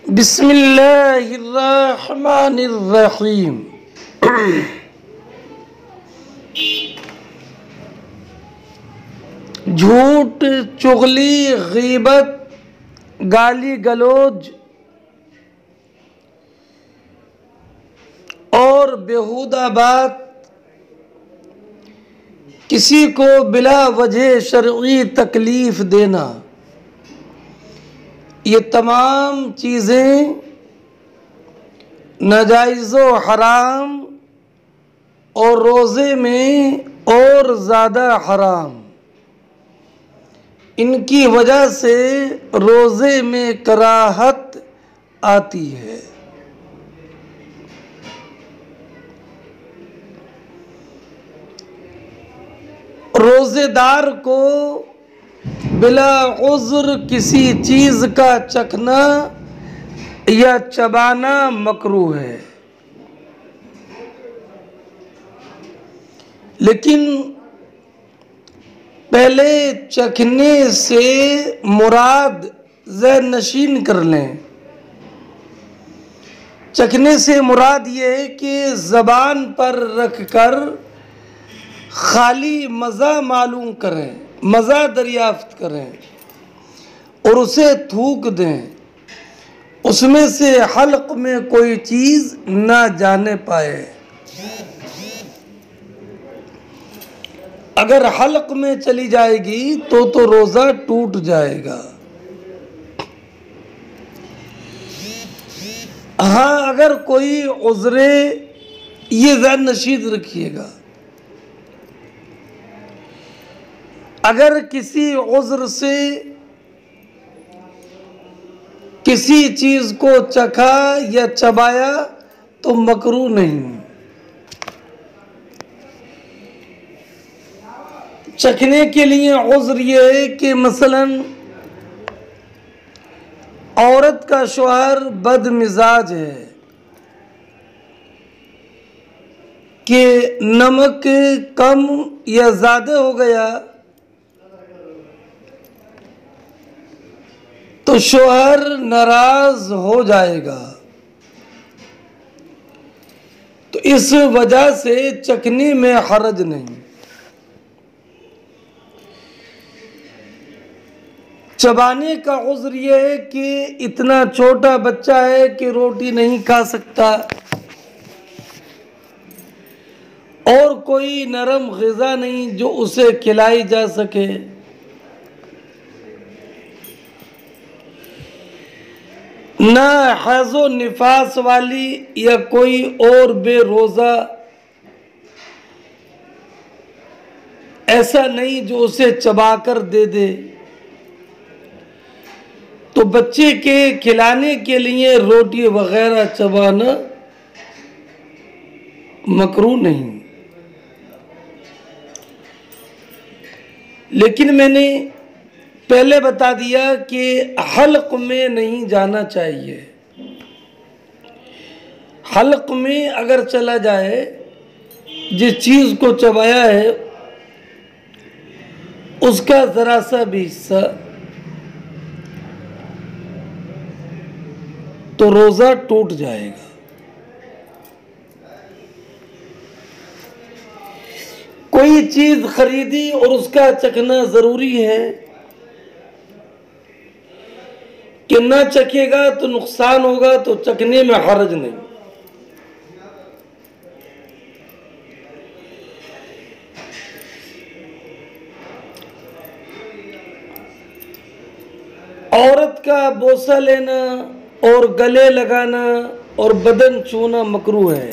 बिस्मिल्लाहिर्रहमानिर्रहीम। झूठ, चुगली, गीबत, गाली गलौज और बेहुदा बात, किसी को बिला वजह शरई तकलीफ देना, ये तमाम चीज़ें नाजायज़ व हराम और रोज़े में और ज़्यादा हराम। इनकी वजह से रोज़े में कराहत आती है। रोज़ेदार को बिला उज़्र किसी चीज़ का चखना या चबाना मकरूह है, लेकिन पहले चखने से मुराद ज़हन नशीन कर लें। चखने से मुराद ये है कि ज़बान पर रख कर खाली मज़ा मालूम करें, मज़ा दरियाफ्त करें और उसे थूक दें, उसमें से हल्क में कोई चीज़ ना जाने पाए। अगर हल्क में चली जाएगी तो रोज़ा टूट जाएगा। हाँ, अगर कोई उज़्रे, ये ज़हन नशीद रखिएगा, अगर किसी उज़्र से किसी चीज़ को चखा या चबाया तो मकरूह नहीं। चखने के लिए उज़्र ये है कि मसलन औरत का शौहर बदमिजाज है कि नमक कम या ज़्यादा हो गया तो शौहर नाराज हो जाएगा, तो इस वजह से चखने में हरज नहीं। चबाने का उज़्र यह है कि इतना छोटा बच्चा है कि रोटी नहीं खा सकता और कोई नरम ग़िज़ा नहीं जो उसे खिलाई जा सके। ना हैज़ो निफास वाली या कोई और बेरोज़ा, ऐसा नहीं जो उसे चबाकर दे दे, तो बच्चे के खिलाने के लिए रोटी वगैरह चबाना मकरूह नहीं। लेकिन मैंने पहले बता दिया कि हल्क में नहीं जाना चाहिए। हल्क में अगर चला जाए, जिस चीज़ को चबाया है उसका ज़रा सा भी हिस्सा, तो रोज़ा टूट जाएगा। कोई चीज़ खरीदी और उसका चखना ज़रूरी है कि ना चखेगा तो नुकसान होगा, तो चखने में हरज नहीं। औरत का बोसा लेना और गले लगाना और बदन छूना मकरूह है,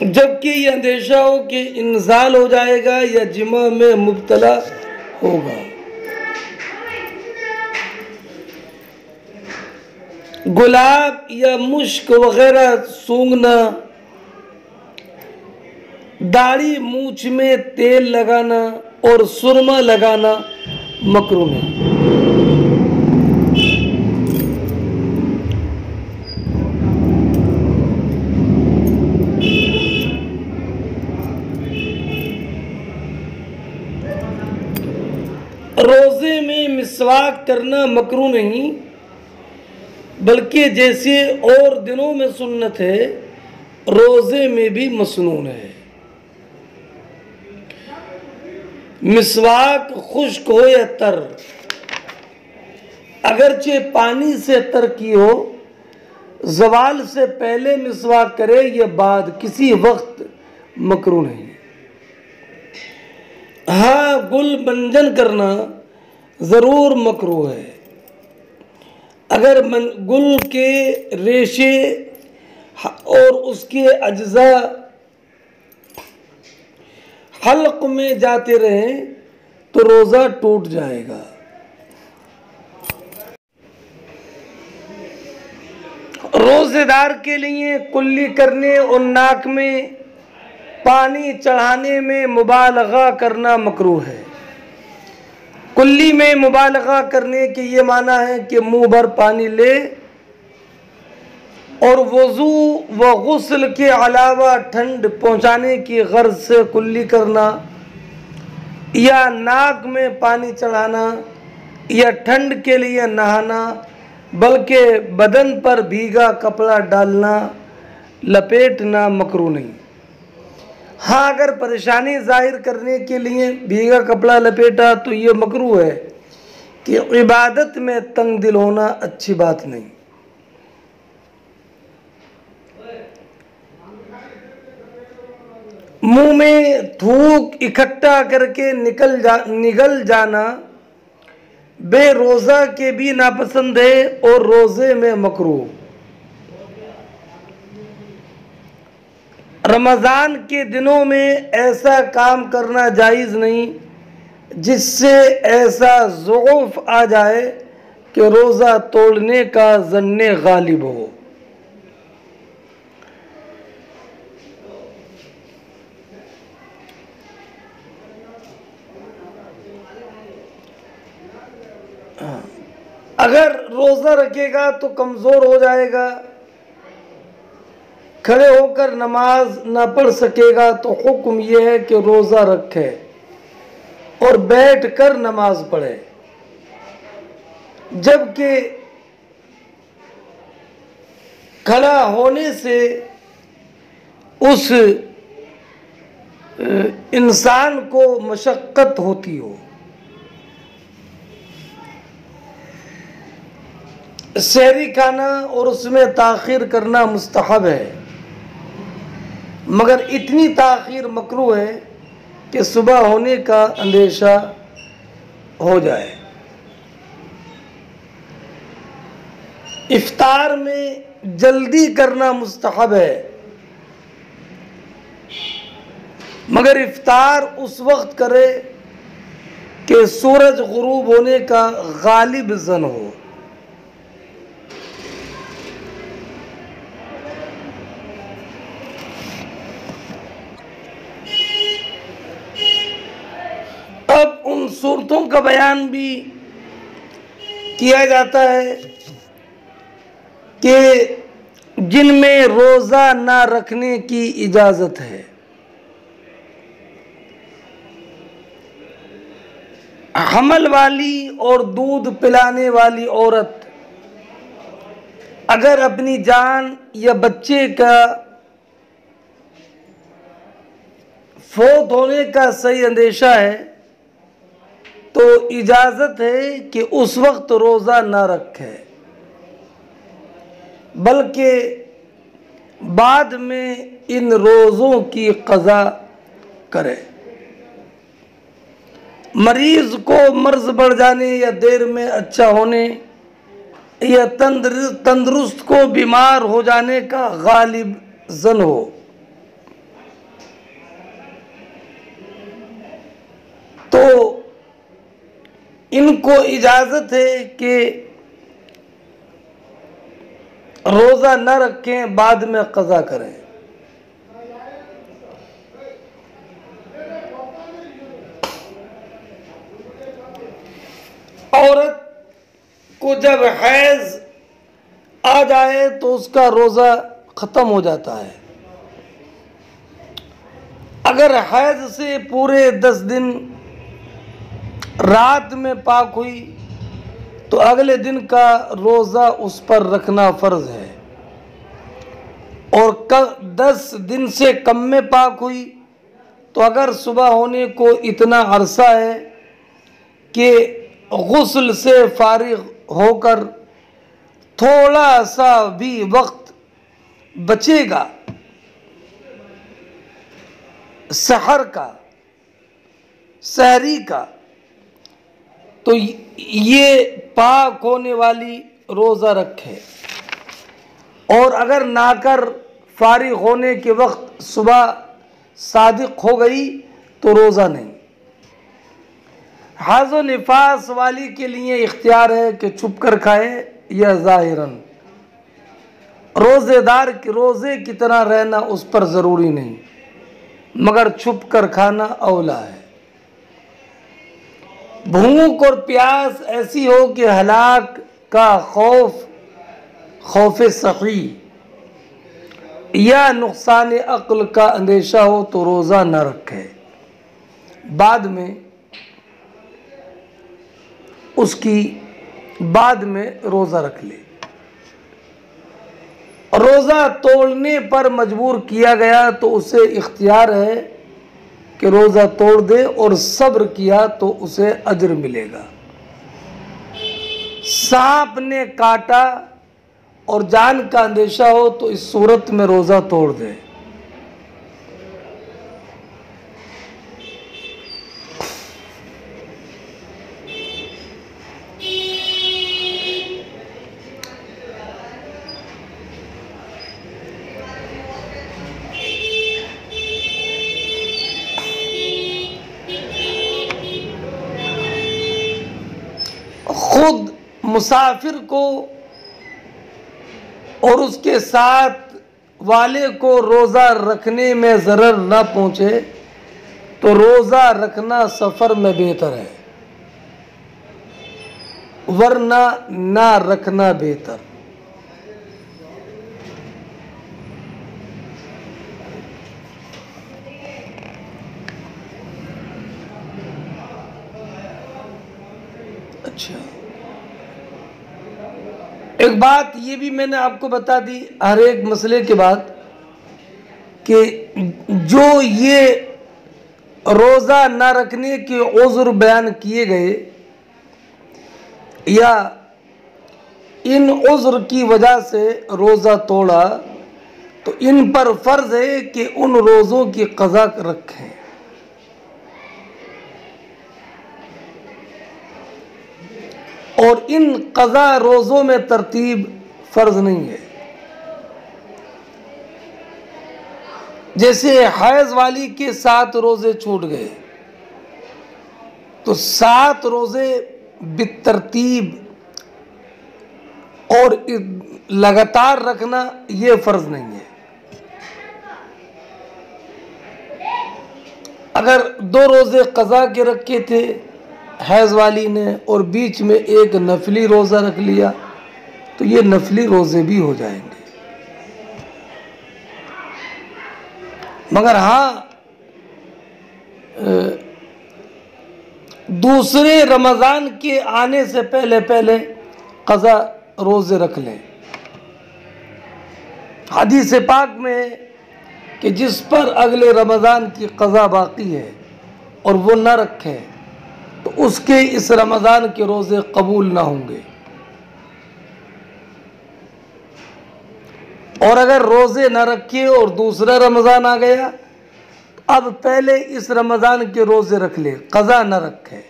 जबकि यह अंदेशा हो कि इंजाल हो जाएगा या जिमा में मुब्तला होगा। गुलाब या मुश्क वगैरह सूंघना, दाढ़ी मूछ में तेल लगाना और सुरमा लगाना मकरूह है। रोज़े में मिसवाक करना मकरू नहीं, बल्कि जैसे और दिनों में सुन्नत है, रोज़े में भी मसनून है। मिसवाक खुश्क हो या तर, अगरचे पानी से तर की हो, ज़वाल से पहले मिसवाक करे या बाद, किसी वक्त मकरू नहीं। हाँ, गुल मंजन करना ज़रूर मकरू है। अगर गुल के रेशे और उसके अज्जा हल्क में जाते रहें तो रोज़ा टूट जाएगा। रोज़ेदार के लिए कुल्ली करने और नाक में पानी चढ़ाने में मुबालगा करना मकरूह है। कुल्ली में मुबालगा करने के ये माना है कि मुंह भर पानी ले और वज़ू व गुस्ल के अलावा ठंड पहुँचाने की गर्ज से कुल्ली करना, या नाक में पानी चढ़ाना, या ठंड के लिए नहाना, बल्कि बदन पर भीगा कपड़ा डालना, लपेटना मकरूह नहीं। हाँ, अगर परेशानी जाहिर करने के लिए भीगा कपड़ा लपेटा तो ये मकरूह है कि इबादत में तंग दिल होना अच्छी बात नहीं। मुंह में थूक इकट्ठा करके निगल जाना बेरोज़ा के भी नापसंद है और रोज़े में मकरूह। रमज़ान के दिनों में ऐसा काम करना जायज़ नहीं जिससे ऐसा ज़ौफ़ आ जाए कि रोज़ा तोड़ने का ज़न्ने गालिब हो। अगर रोज़ा रखेगा तो कमज़ोर हो जाएगा, खड़े होकर नमाज न पढ़ सकेगा, तो हुक्म यह है कि रोज़ा रखे और बैठ कर नमाज पढ़े। जबकि खड़ा होने से उस इंसान को मशक्क़त होती हो। सहरी खाना और उसमें ताख़ीर करना मुस्तहब है, मगर इतनी ताख़ीर मकरूह है कि सुबह होने का अंदेशा हो जाए। इफ्तार में जल्दी करना मुस्तहब है, मगर इफ्तार उस वक्त करे कि सूरज गुरूब होने का गालिब ज़न हो। अब उन सूरतों का बयान भी किया जाता है कि जिनमें रोज़ा ना रखने की इजाज़त है। हमल वाली और दूध पिलाने वाली औरत अगर अपनी जान या बच्चे का फोत होने का सही अंदेशा है तो इजाज़त है कि उस वक्त रोज़ा ना रखे, बल्कि बाद में इन रोज़ों की क़ज़ा करे। मरीज़ को मर्ज़ बढ़ जाने या देर में अच्छा होने या तंदुरुस्त को बीमार हो जाने का गालिब ज़न हो तो इनको इजाज़त है कि रोज़ा न रखें, बाद में क़ज़ा करें। औरत को जब हैज़ आ जाए तो उसका रोज़ा ख़त्म हो जाता है। अगर हैज़ से पूरे 10 दिन रात में पाक हुई तो अगले दिन का रोज़ा उस पर रखना फ़र्ज़ है। और 10 दिन से कम में पाक हुई तो अगर सुबह होने को इतना अरसा है कि गुस्ल से फारिग होकर थोड़ा सा भी वक्त बचेगा सहर का, सहरी का, तो ये पाक होने वाली रोज़ा रखे। और अगर नाकर फारिग होने के वक्त सुबह सादिक हो गई तो रोज़ा नहीं। हाज़ो निफास वाली के लिए इख्तियार है कि छुप कर खाए या ज़ाहिरन। रोज़ेदार के रोज़े की तरह रहना उस पर ज़रूरी नहीं, मगर छुप कर खाना औला है। भूख और प्यास ऐसी हो कि हलाक का खौफ सही या नुकसान अक्ल का अंदेशा हो तो रोज़ा न रखे, बाद में रोज़ा रख ले। रोज़ा तोड़ने पर मजबूर किया गया तो उसे इख्तियार है कि रोज़ा तोड़ दे, और सब्र किया तो उसे अज्र मिलेगा। सांप ने काटा और जान का अंदेशा हो तो इस सूरत में रोज़ा तोड़ दे। खुद मुसाफिर को और उसके साथ वाले को रोज़ा रखने में ज़रर न पहुँचे तो रोज़ा रखना सफ़र में बेहतर है, वरना ना रखना बेहतर। अच्छा, एक बात ये भी मैंने आपको बता दी हर एक मसले के बाद कि जो ये रोज़ा न रखने के उज़्र बयान किए गए या इन उज़्र की वजह से रोज़ा तोड़ा, तो इन पर फ़र्ज़ है कि उन रोज़ों की क़ज़ा रखें। और इन क़ज़ा रोज़ों में तरतीब फ़र्ज़ नहीं है। जैसे हैज़ वाली के 7 रोज़े छूट गए तो 7 रोज़े बितरतीब और लगातार रखना ये फ़र्ज़ नहीं है। अगर 2 रोज़े क़ज़ा के रखे थे हैज़ वाली ने और बीच में एक नफली रोज़ा रख लिया तो ये नफली रोज़े भी हो जाएंगे। मगर हाँ, दूसरे रमज़ान के आने से पहले क़ज़ा रोज़े रख लें। हदीस पाक में है कि जिस पर अगले रमज़ान की क़ज़ा बाकी है और वो न रखे तो उसके इस रमज़ान के रोज़े कबूल ना होंगे। और अगर रोज़े न रखे और दूसरा रमज़ान आ गया तो अब पहले इस रमज़ान के रोज़े रख ले, क़ज़ा न रखे।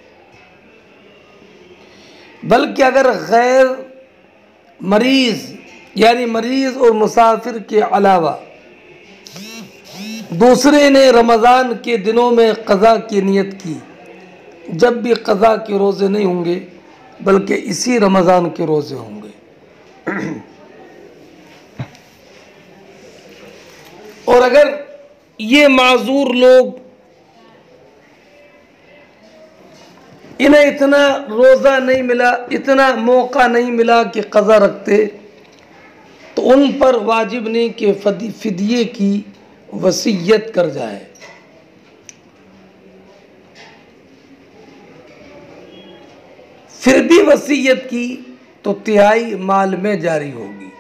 बल्कि अगर गैर मरीज़ यानी मरीज़ और मुसाफिर के अलावा दूसरे ने रमज़ान के दिनों में क़ज़ा की नियत की, जब भी क़ज़ा के रोज़े नहीं होंगे बल्कि इसी रमज़ान के रोज़े होंगे। और अगर ये माज़ूर लोग इन्हें इतना रोज़ा नहीं मिला, इतना मौका नहीं मिला कि क़ज़ा रखते, तो उन पर वाजिब नहीं कि फ़िदिये की वसीयत कर जाए। फिर भी वसीयत की तो तिहाई माल में जारी होगी।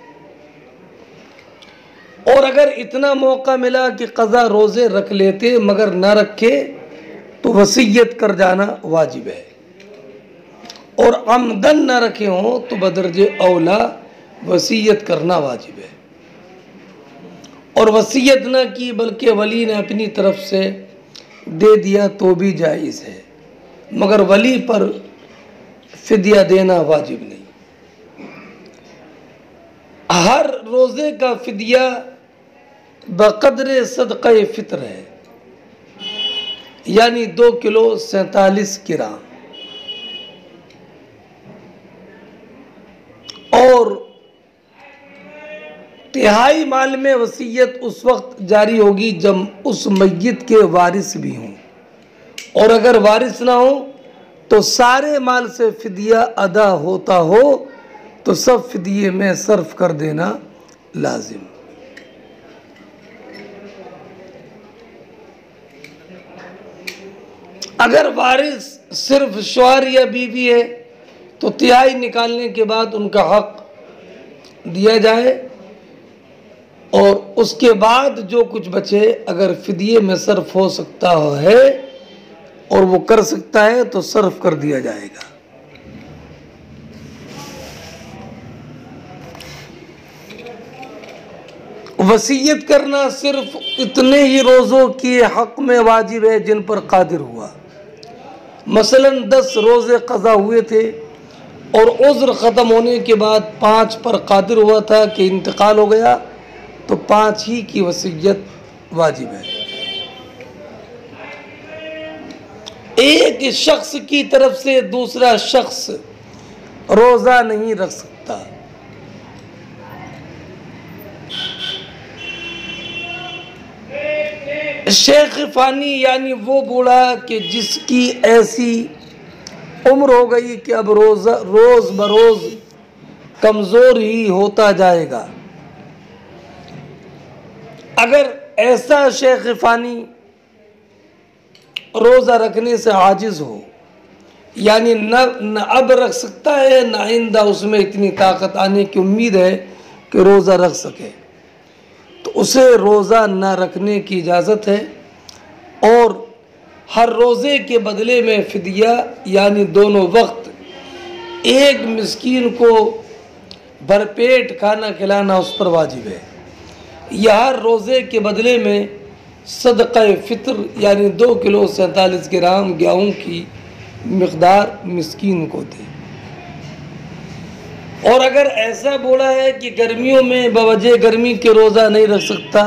और अगर इतना मौका मिला कि क़ज़ा रोज़े रख लेते मगर ना रखे तो वसीयत कर जाना वाजिब है। और अमदन ना रखे हों तो बदरजे औला वसीयत करना वाजिब है। और वसीयत ना की बल्कि वली ने अपनी तरफ से दे दिया तो भी जायज़ है, मगर वली पर फिदिया देना वाजिब नहीं। हर रोज़े का फिदिया बक़द्र सदक़ा फ़ित्र है, यानी 2 किलो 47 ग्राम। और तिहाई माल में वसीयत उस वक्त जारी होगी जब उस मय्यत के वारिस भी हों, और अगर वारिस ना हो तो सारे माल से फिदिया अदा होता हो तो सब फिदिये में सर्फ कर देना लाजिम। अगर वारिस सिर्फ शौहर या बीवी है तो तिहाई निकालने के बाद उनका हक दिया जाए, और उसके बाद जो कुछ बचे अगर फिदिये में सर्फ हो सकता है और वो कर सकता है तो सर्फ कर दिया जाएगा। वसीयत करना सिर्फ इतने ही रोज़ों के हक़ में वाजिब है जिन पर कादिर हुआ। मसलन 10 रोज़े क़ज़ा हुए थे और उज़्र ख़त्म होने के बाद 5 पर कादिर हुआ था कि इंतकाल हो गया, तो 5 ही की वसीयत वाजिब है। एक शख्स की तरफ से दूसरा शख्स रोज़ा नहीं रख सकता। शेख फ़ानी यानी वो बूढ़ा कि जिसकी ऐसी उम्र हो गई कि अब रोज़ बरोज़ कमज़ोर ही होता जाएगा, अगर ऐसा शेख फ़ानी रोज़ा रखने से आजिज़ हो, यानी न अब रख सकता है न आइंदा उसमें इतनी ताकत आने की उम्मीद है कि रोज़ा रख सके, तो उसे रोज़ा न रखने की इजाज़त है। और हर रोज़े के बदले में फिदिया यानी दोनों वक्त एक मिस्कीन को भरपेट खाना खिलाना उस पर वाजिब है। यह हर रोज़े के बदले में सदक़ा फ़ित्र यानी 2 किलो 47 ग्राम गेहूँ की मिक़दार मिस्कीन को दे। और अगर ऐसा बोला है कि गर्मियों में बवजह गर्मी के रोज़ा नहीं रख सकता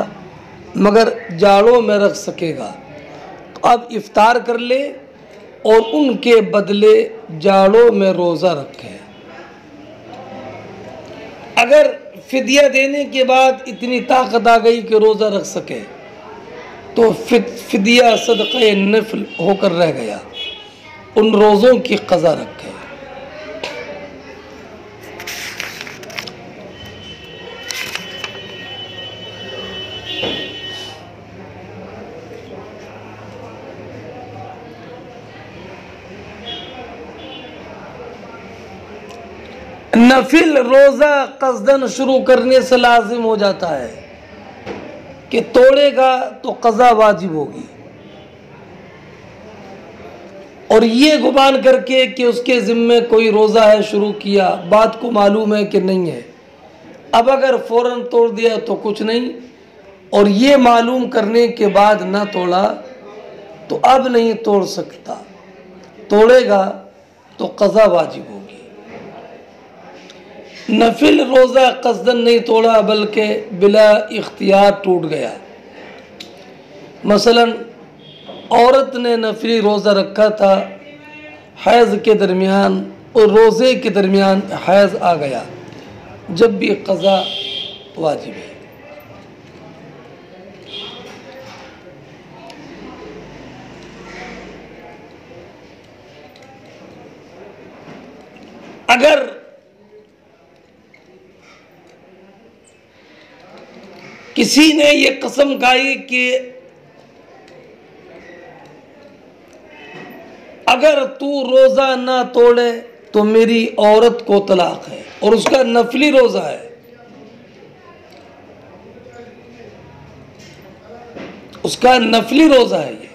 मगर जाड़ों में रख सकेगा, तो अब इफ्तार कर ले और उनके बदले जाड़ों में रोज़ा रखे। अगर फिदिया देने के बाद इतनी ताकत आ गई कि रोज़ा रख सके तो फिदिया सदक़े नफ़ल होकर रह गया, उन रोज़ों की क़ज़ा रखे। नफिल रोज़ा क़स्दन शुरू करने से लाजिम हो जाता है कि तोड़ेगा तो क़ज़ा वाजिब होगी, और ये गुमान करके कि उसके ज़िम्मे कोई रोज़ा है शुरू किया, बात को मालूम है कि नहीं है, अब अगर फ़ौरन तोड़ दिया तो कुछ नहीं, और ये मालूम करने के बाद ना तोड़ा तो अब नहीं तोड़ सकता, तोड़ेगा तो क़ज़ा वाजिब होगी। नफिल रोज़ा क़स्दन नहीं तोड़ा बल्कि बिला इख्तियार टूट गया। मसलन औरत ने नफिली रोज़ा रखा था, हैज़ के दरमियान और रोज़े के दरमियान हैज़ आ गया, जब भी क़ज़ा वाजिब है। अगर किसी ने ये कसम खाई कि अगर तू रोज़ा ना तोड़े तो मेरी औरत को तलाक है, और उसका नफली रोज़ा है, उसका नफली रोज़ा है ये।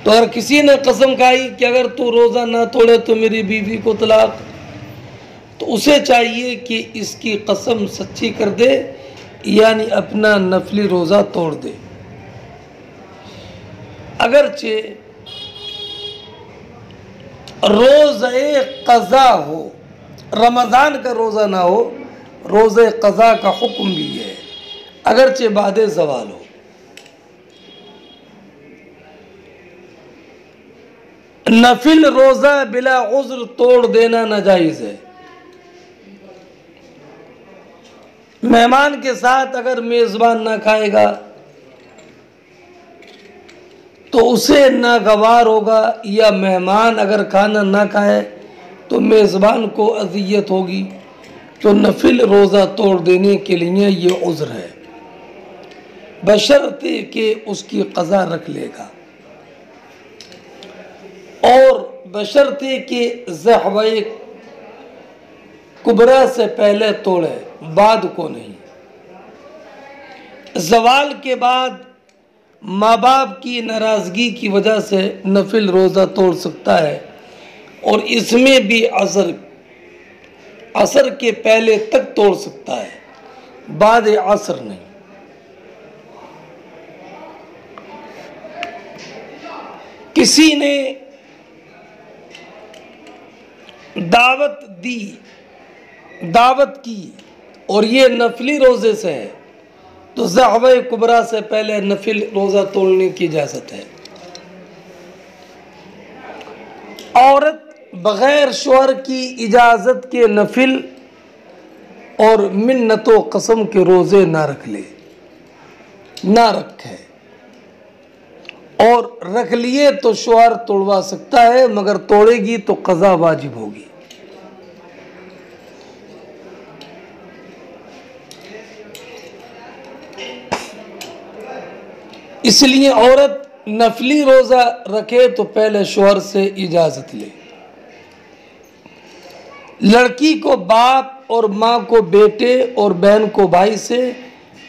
तो अगर किसी ने कसम खाई कि अगर तू रोज़ा ना तोड़े तो मेरी बीवी को तलाक, तो उसे चाहिए कि इसकी कसम सच्ची कर दे, यानी अपना नफली रोज़ा तोड़ दे। अगरचे रोज़े क़ज़ा हो, रमज़ान का रोज़ा ना हो, रोज़े क़ज़ा का हुक्म भी है, अगरचे बादे ज़वाल हो। नफिल रोज़ा बिला उज़्र तोड़ देना नाजायज़ है। मेहमान के साथ अगर मेज़बान ना खाएगा तो उसे नागवार होगा, या मेहमान अगर खाना ना खाए तो मेज़बान को अज़ियत होगी। तो नफिल रोज़ा तोड़ देने के लिए ये उज़्र है, बशर्ते कि उसकी क़ज़ा रख लेगा, और बशर्ते कि ज़हवे कुबरा से पहले तोड़े, बाद को नहीं। ज़वाल के बाद माँ बाप की नाराज़गी की वजह से नफिल रोज़ा तोड़ सकता है, और इसमें भी असर के पहले तक तोड़ सकता है, बाद असर नहीं। किसी ने दावत की और ये नफली रोज़े से है, तो ज़हवे कुबरा से पहले नफिल रोज़ा तोड़ने की इजाज़त है। औरत बग़ैर शौहर की इजाज़त के नफिल और मिन्नत व कसम के रोज़े ना रखे, और रख लिए तो शौहर तोड़वा सकता है, मगर तोड़ेगी तो क़ज़ा वाजिब होगी। इसलिए औरत नफली रोज़ा रखे तो पहले शौहर से इजाज़त ले। लड़की को बाप और माँ को बेटे और बहन को भाई से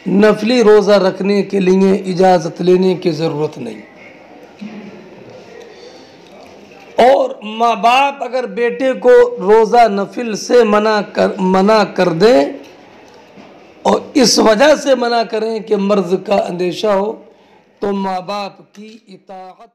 नफली रोज़ा रखने के लिए इजाज़त लेने की ज़रूरत नहीं। और माँ बाप अगर बेटे को रोज़ा नफिल से मना कर दें, और इस वजह से मना करें कि मर्ज़ का अंदेशा हो, तो माँ बाप की इताअत